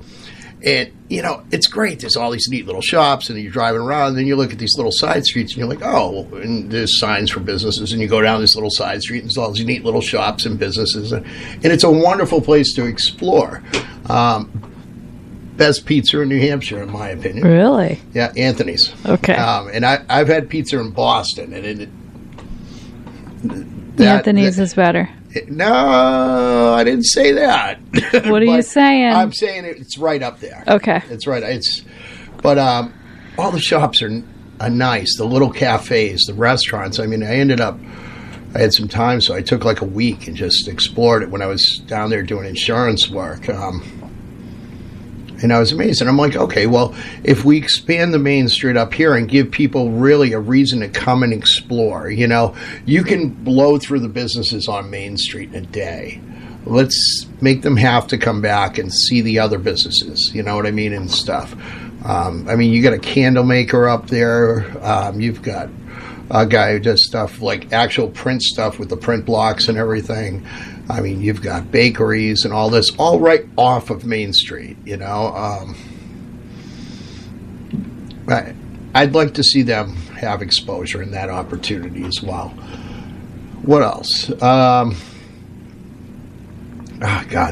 and, it's great. There's all these neat little shops, and you're driving around, and then you look at these little side streets, and you're like, oh, and there's signs for businesses, and you go down this little side street, and there's all these neat little shops and businesses, and it's a wonderful place to explore. Best pizza in New Hampshire, in my opinion. Really? Yeah, Anthony's. Okay. And I've had pizza in Boston, and Anthony's is better. No, I didn't say that. What are you saying? I'm saying it's right up there. Okay. It's right. But all the shops are nice. The little cafes, the restaurants. I mean, I had some time, so I took like a week and just explored it when I was down there doing insurance work. And I was amazed. And I'm like, okay, well, if we expand the Main Street up here and give people really a reason to come and explore, you can blow through the businesses on Main Street in a day. Let's make them have to come back and see the other businesses, you know what I mean, and stuff. You got a candle maker up there. You've got a guy who does stuff like actual print stuff with the print blocks and everything. I mean, you've got bakeries and all this, all right off of Main Street, I'd like to see them have exposure and that opportunity as well. What else? God,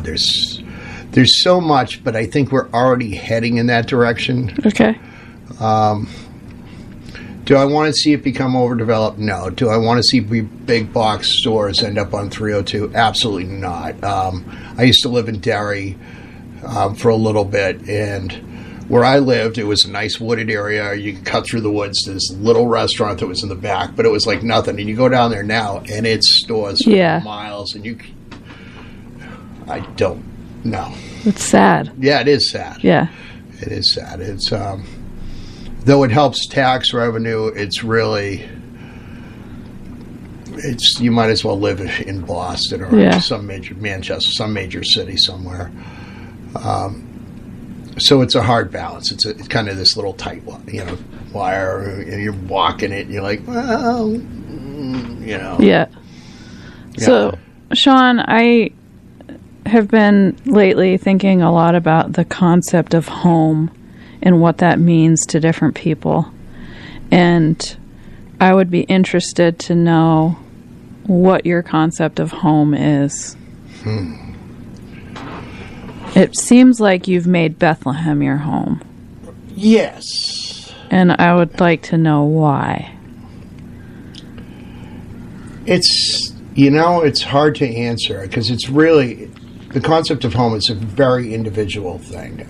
there's so much, but I think we're already heading in that direction. Okay. Do I want to see it become overdeveloped? No. Do I want to see big box stores end up on 302? Absolutely not. I used to live in Derry for a little bit, and where I lived, it was a nice wooded area. You could cut through the woods to this little restaurant that was in the back, but it was like nothing. And you go down there now, and it's stores for miles, and I don't know. It's sad. Yeah, it is sad. Yeah. It is sad. It's, though it helps tax revenue, it's really, you might as well live in Boston or some major, Manchester, some major city somewhere. So it's a hard balance. It's kind of this little tight, wire, and you're walking it, and you're like, well, Yeah. So, Sean, I have been lately thinking a lot about the concept of home and what that means to different people. And I would be interested to know what your concept of home is. It seems like you've made Bethlehem your home. Yes. And I would like to know why. It's, it's hard to answer because it's really, the concept of home is a very individual thing.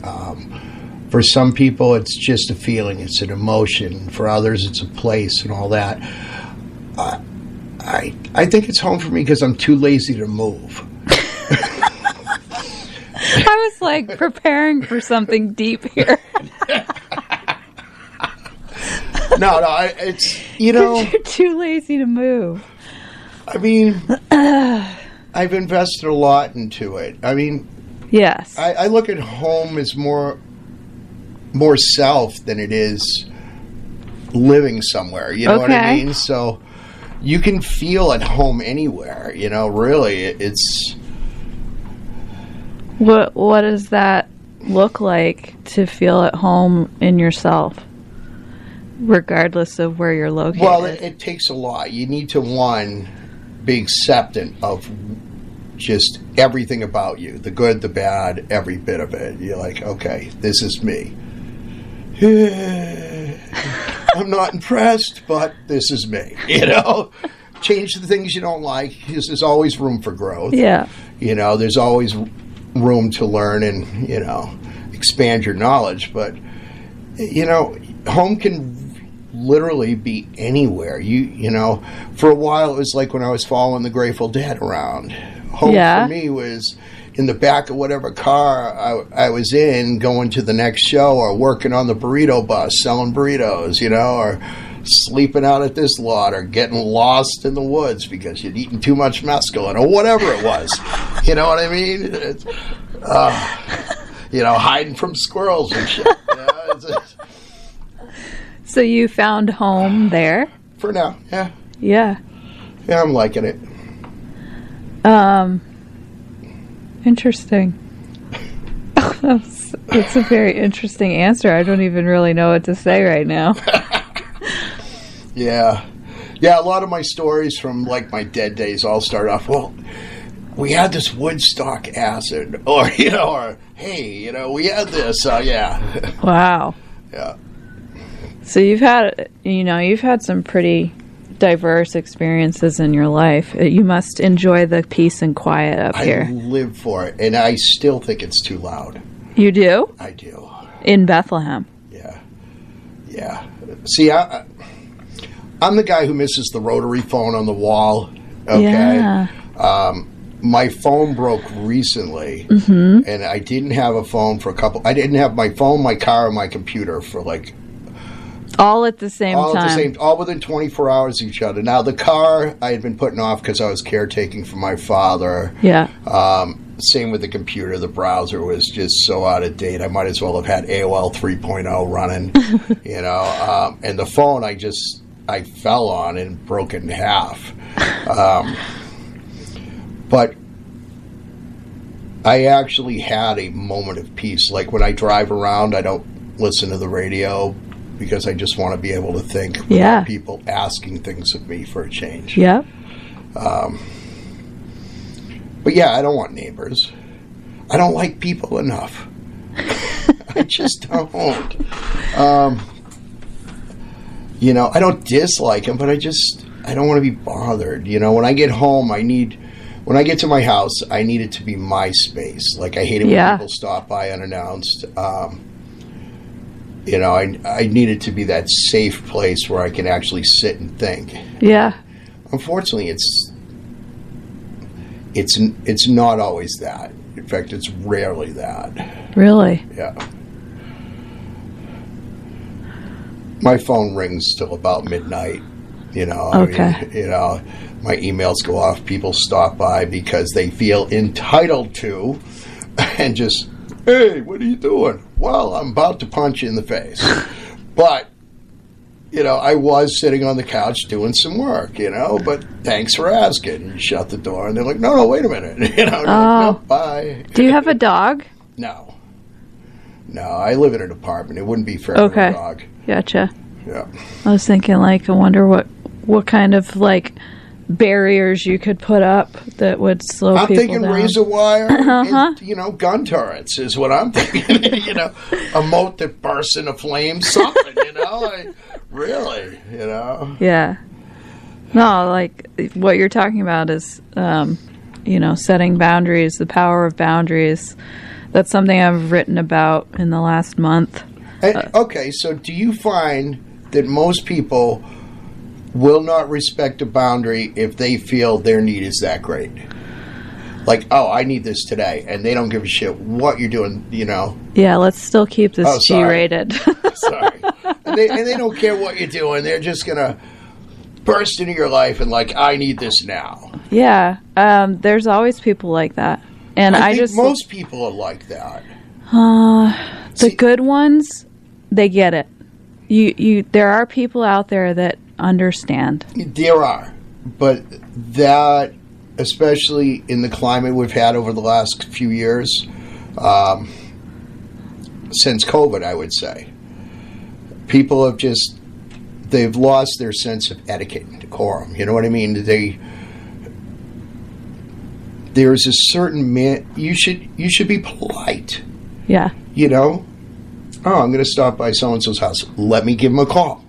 For some people, it's just a feeling, it's an emotion. For others, it's a place and all that. I think it's home for me because I'm too lazy to move. I was like preparing for something deep here. No, it's, you're too lazy to move. I mean, I've invested a lot into it. I mean, yes. I look at home as more self than it is living somewhere. You know what I mean? So you can feel at home anywhere. Really, it's. What does that look like to feel at home in yourself, regardless of where you're located? Well, it takes a lot. You need to, one, be acceptant of just everything about you, the good, the bad, every bit of it. You're like, okay, this is me. I'm not impressed, but this is me. Change the things you don't like, because there's always room for growth. Yeah. There's always room to learn and, expand your knowledge. But, home can literally be anywhere. For a while, it was like when I was following the Grateful Dead around. Home for me was in the back of whatever car I was in, going to the next show, or working on the burrito bus, selling burritos, or sleeping out at this lot, or getting lost in the woods because you'd eaten too much mescaline, or whatever it was. You know what I mean? It's, hiding from squirrels and shit. So you found home there? For now, yeah. Yeah. Yeah, I'm liking it. Interesting. That's a very interesting answer. I don't even really know what to say right now. Yeah. A lot of my stories from like my dead days all start off, well, we had this Woodstock acid, or hey, we had this, yeah. Wow. Yeah. So you've had some pretty diverse experiences in your life. You must enjoy the peace and quiet up here. I live for it, and I still think it's too loud. You do? I do. In Bethlehem? Yeah. See, I'm the guy who misses the rotary phone on the wall. Okay. Yeah. My phone broke recently, and I didn't have a phone for I didn't have my phone, my car, and my computer for like all at the same time. All within 24 hours of each other. Now, the car I had been putting off because I was caretaking for my father. Yeah. Same with the computer. The browser was just so out of date. I might as well have had AOL 3.0 running, and the phone I fell on and broke it in half. But I actually had a moment of peace. Like when I drive around, I don't listen to the radio because I just want to be able to think without people asking things of me for a change. Yeah. But yeah, I don't want neighbors. I don't like people enough. I just don't. I don't dislike them, but I don't want to be bothered. When I get home, when I get to my house, I need it to be my space. Like, I hate it when people stop by unannounced. I needed to be that safe place where I can actually sit and think. Yeah. Unfortunately, it's not always that. In fact, it's rarely that. Really? Yeah. My phone rings till about midnight. Okay. My emails go off. People stop by because they feel entitled to, and just, hey, what are you doing? Well, I'm about to punch you in the face. But, I was sitting on the couch doing some work, but thanks for asking. And you shut the door, and they're like, no, wait a minute. No, bye. Do you have a dog? No, I live in an apartment. It wouldn't be fair to a dog. Gotcha. Yeah. I was thinking, I wonder what kind of, barriers you could put up that would slow people down. I'm thinking razor wire and, gun turrets is what I'm thinking. A moat that bursts into flames, something, really. Yeah. No, what you're talking about is, setting boundaries, the power of boundaries. That's something I've written about in the last month. Okay, so do you find that most people will not respect a boundary if they feel their need is that great? I need this today, and they don't give a shit what you're doing, Yeah, let's still keep this G-rated. Sorry. And they don't care what you're doing. They're just going to burst into your life and I need this now. Yeah, there's always people like that. And I think most people are like that. The good ones, they get it. There are people out there that understand. There are, but that, especially in the climate we've had over the last few years, since COVID, I would say, people have they've lost their sense of etiquette and decorum. You know what I mean? There's a certain you should be polite. Yeah. Oh, I'm going to stop by so-and-so's house. Let me give him a call.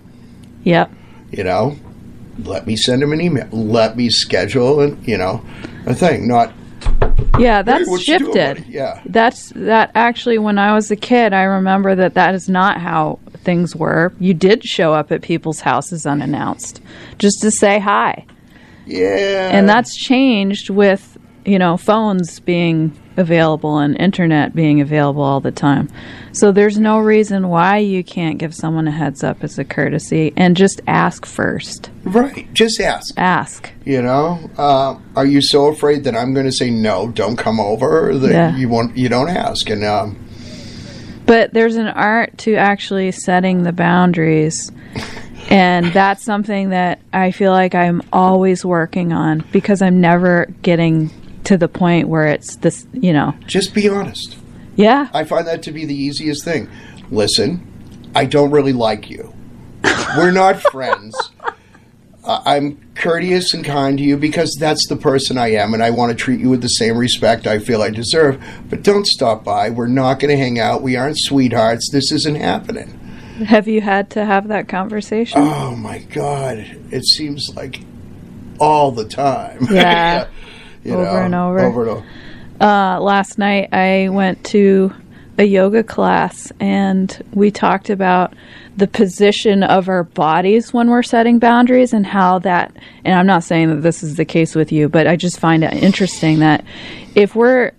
Yep. Let me send him an email. Let me schedule a thing. Not. Yeah, that's hey, shifted. Yeah. That actually, when I was a kid, I remember that is not how things were. You did show up at people's houses unannounced just to say hi. Yeah. And that's changed with, phones being available and internet being available all the time. So there's no reason why you can't give someone a heads up as a courtesy and just ask first. Right. Just ask. Ask. Are you so afraid that I'm going to say no, don't come over, that you don't ask? And but there's an art to actually setting the boundaries. And that's something that I feel like I'm always working on because I'm never getting to the point where it's this, Just be honest. Yeah. I find that to be the easiest thing. Listen, I don't really like you. We're not friends. I'm courteous and kind to you because that's the person I am, and I want to treat you with the same respect I feel I deserve. But don't stop by. We're not going to hang out. We aren't sweethearts. This isn't happening. Have you had to have that conversation? Oh, my God. It seems like all the time. Yeah. Over and over. Last night I went to a yoga class and we talked about the position of our bodies when we're setting boundaries and how that, and I'm not saying that this is the case with you, but I just find it interesting that if we're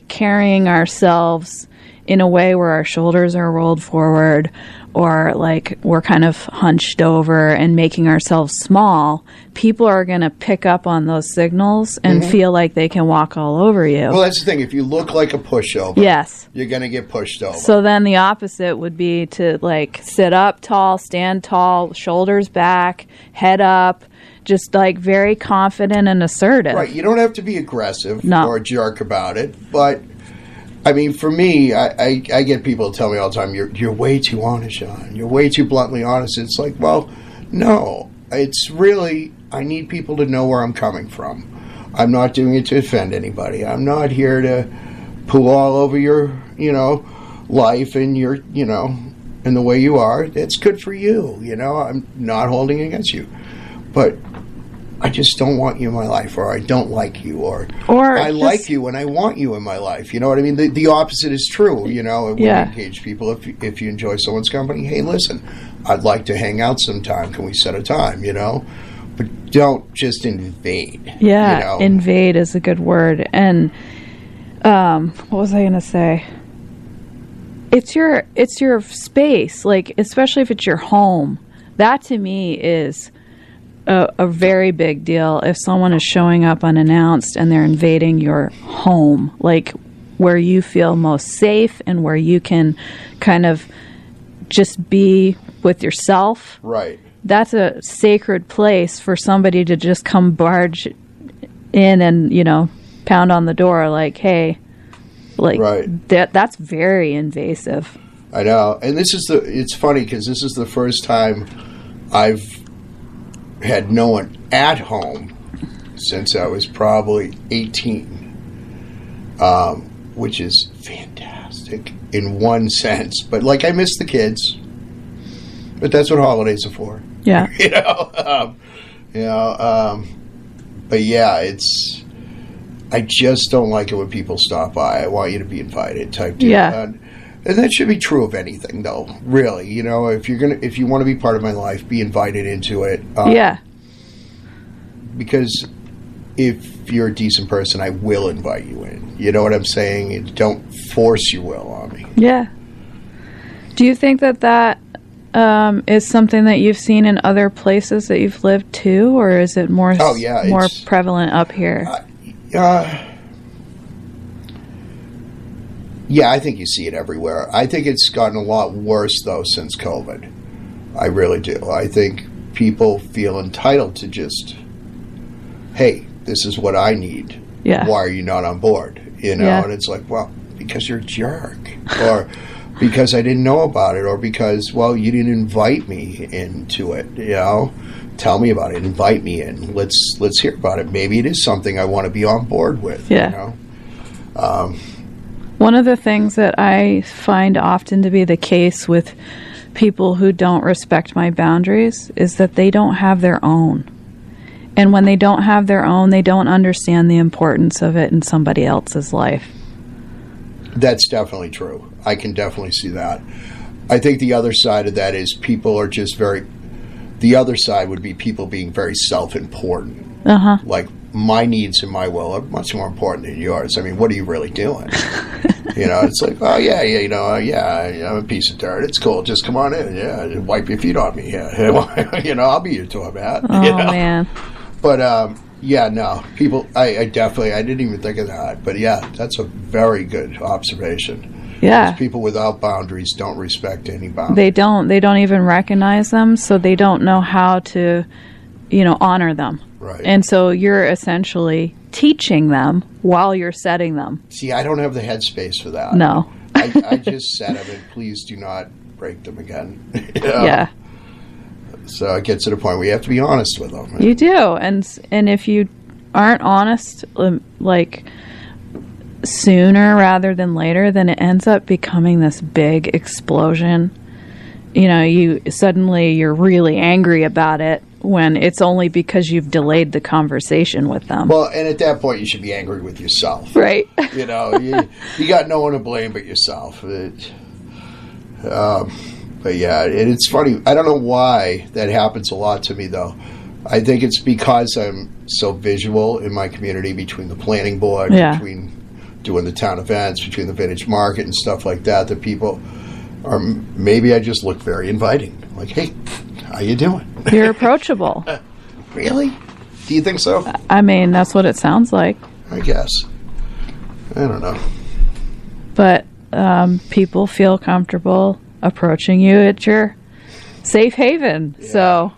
carrying ourselves in a way where our shoulders are rolled forward or we're kind of hunched over and making ourselves small, people are going to pick up on those signals and feel like they can walk all over you. Well, that's the thing. If you look like a pushover, yes, you're going to get pushed over. So then the opposite would be to sit up tall, stand tall, shoulders back, head up, just very confident and assertive. Right. You don't have to be aggressive or a jerk about it, but I mean, for me, I get people tell me all the time, you're way too honest, Sean. You're way too bluntly honest. It's well, no. It's really, I need people to know where I'm coming from. I'm not doing it to offend anybody. I'm not here to poo all over your, life and your, and the way you are. It's good for you. I'm not holding it against you. But I just don't want you in my life, or I don't like you, or I like you and I want you in my life. You know what I mean? The opposite is true. You know, when we engage people, if you enjoy someone's company, hey, listen, I'd like to hang out sometime. Can we set a time? You know, but don't just invade. Yeah, you know? Invade is a good word. And what was I going to say? It's your space, like especially if it's your home. That to me is a very big deal. If someone is showing up unannounced and they're invading your home, like where you feel most safe and where you can kind of just be with yourself. Right. That's a sacred place for somebody to just come barge in and, you know, pound on the door like, hey, like that's very invasive. I know. And it's funny because this is the first time I've had no one at home since I was probably 18, which is fantastic in one sense. But like, I miss the kids, but that's what holidays are for. Yeah. But yeah, I just don't like it when people stop by. I want you to be invited type deal. Yeah. And that should be true of anything, though. Really, you know, if you want to be part of my life, be invited into it. Yeah. Because if you're a decent person, I will invite you in. You know what I'm saying? And don't force your will on me. Yeah. Do you think that is something that you've seen in other places that you've lived too, or is it more more prevalent up here? Yeah, I think you see it everywhere. I think it's gotten a lot worse, though, since COVID. I really do. I think people feel entitled to just, hey, this is what I need. Yeah. Why are you not on board? You know, and it's like, well, because you're a jerk. Or because I didn't know about it. Or because, well, you didn't invite me into it, you know. Tell me about it. Invite me in. Let's hear about it. Maybe it is something I want to be on board with, you know. One of the things that I find often to be the case with people who don't respect my boundaries is that they don't have their own. And when they don't have their own, they don't understand the importance of it in somebody else's life. That's definitely true. I can definitely see that. I think the other side of that is people are just the other side would be people being very self-important. Like, my needs and my will are much more important than yours. I mean, what are you really doing? You know, it's like, oh, I'm a piece of dirt. It's cool. Just come on in. Yeah, wipe your feet on me. Yeah. You know, I'll be your doormat. Oh, you know? Man. But, no. People, I didn't even think of that. But, yeah, that's a very good observation. Yeah. Because people without boundaries don't respect any boundaries. They don't even recognize them, so they don't know how to, you know, honor them. Right. And so you're essentially teaching them while you're setting them. See, I don't have the headspace for that. No. I just set them, and please do not break them again. You know? Yeah. So it gets to the point where you have to be honest with them. You do. And if you aren't honest, like, sooner rather than later, then it ends up becoming this big explosion. You know, you're really angry about it when it's only because you've delayed the conversation with them. Well, and at that point, you should be angry with yourself. Right. You know, you got no one to blame but yourself. But yeah, it's funny. I don't know why that happens a lot to me, though. I think it's because I'm so visual in my community, between the planning board, between doing the town events, between the vintage market and stuff like that, that people are, maybe I just look very inviting. Like, hey, how you doing? You're approachable. Really? Do you think so? I mean, that's what it sounds like. I guess. I don't know. But people feel comfortable approaching you at your safe haven. Yeah. So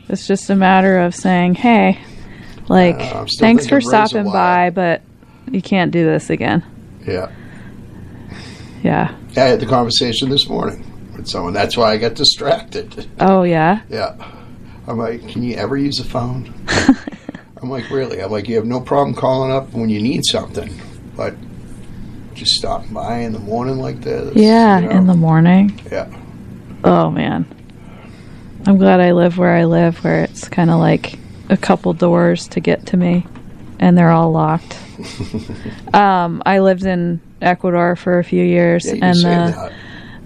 it's just a matter of saying, hey, like, thanks for stopping by, but you can't do this again. Yeah. Yeah. I had the conversation this morning with someone. That's why I got distracted. Oh, yeah? Yeah. I'm like, can you ever use a phone? I'm like, really? I'm like, you have no problem calling up when you need something, but just stopping by in the morning like this. Yeah, you know? In the morning. Yeah. Oh, man. I'm glad I live where I live, where it's kind of like a couple doors to get to me, and they're all locked. I lived in Ecuador for a few years, and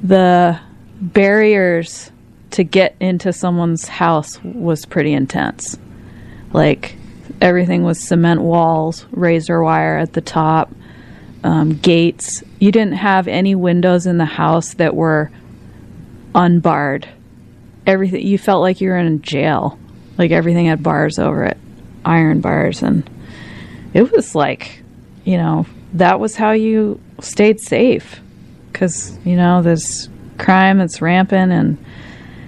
the barriers to get into someone's house was pretty intense. Like, everything was cement walls, razor wire at the top, gates. You didn't have any windows in the house that were unbarred. Everything, you felt like you were in jail. Like, everything had bars over it, iron bars, and it was like, you know, that was how you stayed safe, because, you know, there's crime that's rampant, and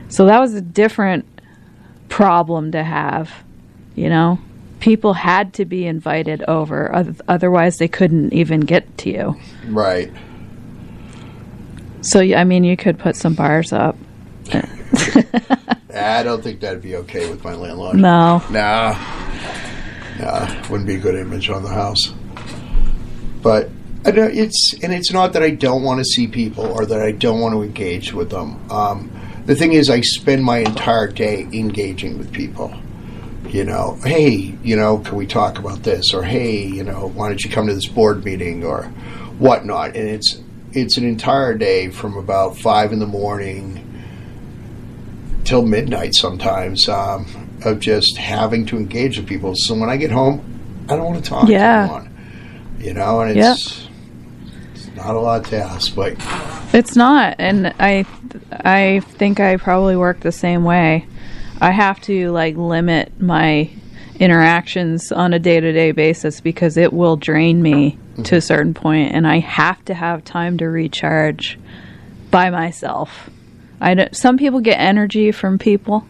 so that was a different problem to have. You know, people had to be invited over, otherwise they couldn't even get to you. Right. So, I mean, you could put some bars up. I don't think that'd be okay with my landlord. No. Nah, wouldn't be a good image on the house. But it's not that I don't want to see people or that I don't want to engage with them. The thing is, I spend my entire day engaging with people. You know, hey, you know, can we talk about this? Or hey, you know, why don't you come to this board meeting or whatnot? And it's an entire day from about 5 a.m. till midnight sometimes, of just having to engage with people. So when I get home, I don't want to talk to anyone. You know, and it's not a lot to ask, but it's not. And I think I probably work the same way. I have to, like, limit my interactions on a day-to-day basis because it will drain me to a certain point, and I have to have time to recharge by myself. Some people get energy from people,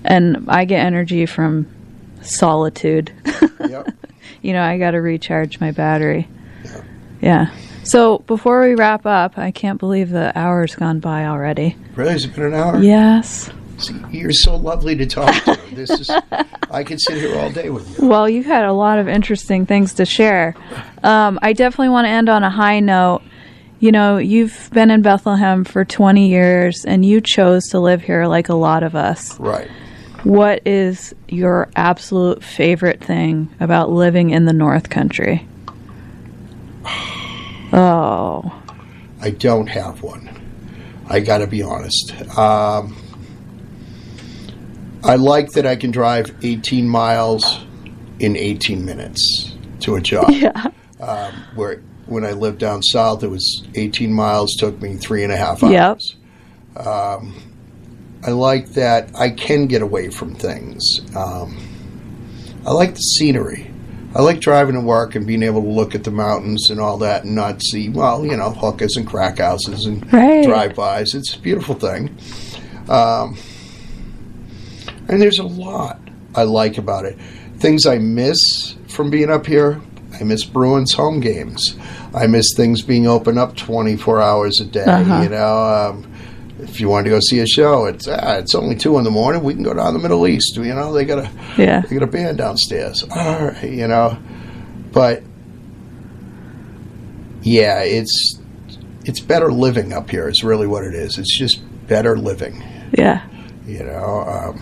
and I get energy from solitude. Yep. You know, I got to recharge my battery. Yep. Yeah. So before we wrap up, I can't believe the hour's gone by already. Really? Has it been an hour? Yes. See, you're so lovely to talk to. I could sit here all day with you. Well, you've had a lot of interesting things to share. I definitely want to end on a high note. You know, you've been in Bethlehem for 20 years, and you chose to live here like a lot of us. Right. What is your absolute favorite thing about living in the North Country? Oh. I don't have one. I got to be honest. I like that I can drive 18 miles in 18 minutes to a job. Yeah. Where when I lived down south, it was 18 miles, took me 3.5 hours. Yep. I like that I can get away from things. I like the scenery. I like driving to work and being able to look at the mountains and all that and not see, well, you know, hookers and crack houses and drive-bys. It's a beautiful thing. And there's a lot I like about it. Things I miss from being up here. I miss Bruins home games. I miss things being open up 24 hours a day. You know, if you want to go see a show, it's only 2 a.m. We can go down to the Middle East. You know, they got a band downstairs. All right, you know, but yeah, it's better living up here. Is really what it is. It's just better living. Yeah. You know,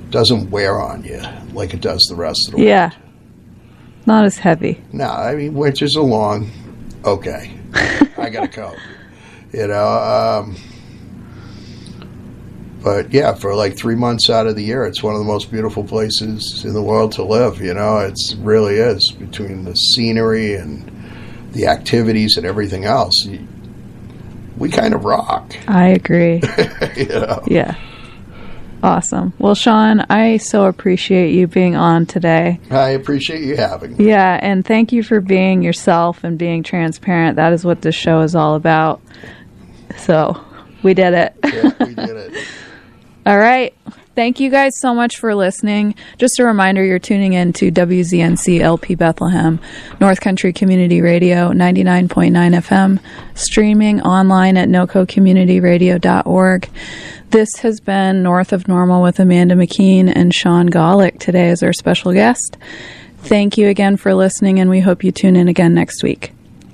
doesn't wear on you like it does the rest of the world. Yeah. Not as heavy. No, I mean, winters are long. Okay. I got to coat. You know, but yeah, for like 3 months out of the year, it's one of the most beautiful places in the world to live. You know, it really is, between the scenery and the activities and everything else. We kind of rock. I agree. You know? Yeah. Awesome. Well, Sean, I so appreciate you being on today. I appreciate you having me. Yeah, and thank you for being yourself and being transparent. That is what this show is all about. So, we did it. Yeah, we did it. All right. Thank you guys so much for listening. Just a reminder, you're tuning in to WZNC LP Bethlehem, North Country Community Radio, 99.9 FM, streaming online at nococommunityradio.org. This has been North of Normal with Amanda McKeen and Sean Gawlik today as our special guest. Thank you again for listening, and we hope you tune in again next week.